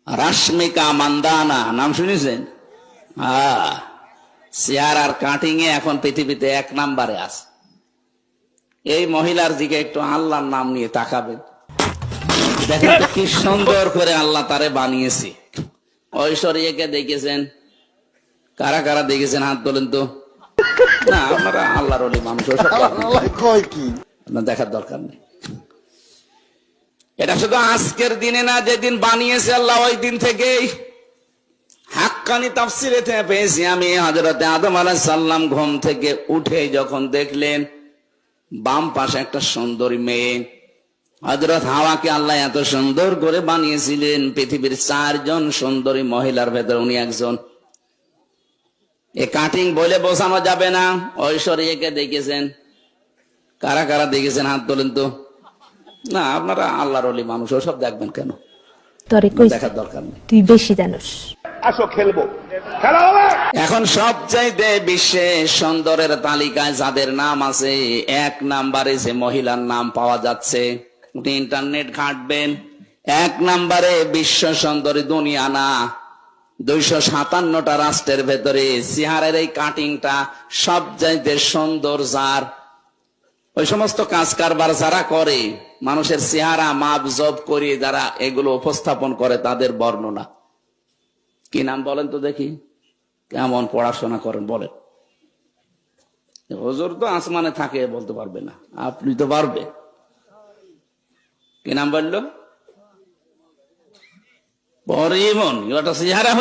রাশমিকা মান্দানা নাম শুনেছেন? হ্যাঁ, চেয়ার আর কাটিং এ এখন পৃথিবীতে 1 নম্বরে আছে। এই মহিলার দিকে একটু আল্লাহর নাম নিয়ে তাকাবেন, দেখেন তো কি সুন্দর করে আল্লাহ তারে বানিয়েছে। ঐশ্বরিয়াকে দেখেছেন? কারা কারা দেখেছেন হাত তোলেন তো। না, আমরা আল্লাহর ওলি মানুষ, আপনার দেখার দরকার নেই। এটা শুধু আজকের দিনে না, যেদিন বানিয়েছে আল্লাহ ওই দিন থেকেই। হাক্কানি তাফসিরে পেয়েছি আমি, হযরতে আদম আলাইহিস সালাম ঘুম থেকে উঠে যখন দেখলেন বাম পাশে একটা সুন্দরী মেয়ে, হযরত হাওয়াকে আল্লাহ এত সুন্দর করে বানিয়েছিলেন, পৃথিবীর 4 জন সুন্দরী মহিলার ভেতর উনি একজন। এ কাটিং বলে বোঝানো যাবে না। ঐশ্বরিয়াকে দেখেছেন? কারা কারা দেখেছেন হাত তোলেন তো। না, আপনারা আল্লাহর ওলি মানুষ, ওসব দেখবেন কেন, দেখার দরকার নেই। তুই বেশি জানোস। আসো খেলবো, খেলা হবে। এখন সবচাইতে বিশ্বে সুন্দরের তালিকায় যাদের নাম আছে 1 নম্বরে যে মহিলার নাম পাওয়া যাচ্ছে, আপনি ইন্টারনেট ঘাঁটবেন, 1 নম্বরে বিশ্ব সুন্দরী দুনিয়া না, 257টা রাষ্ট্রের ভেতরে চেহারার এই কাটিংটা সবচাইতে সুন্দর যার। ওই সমস্ত কাজ কারবার যারা করে, মানুষের চেহারা মাপ জব করে যারা এগুলো উপস্থাপন করে, তাদের বর্ণনা কি নাম বলেন তো দেখি? কেমন পড়াশোনা করেন বলেন? হুজুর তো আসমানে থাকে, বলতে পারবে না, আপনি তো পারবে। কি নাম বললো? পরিমন, ওটা চেহারা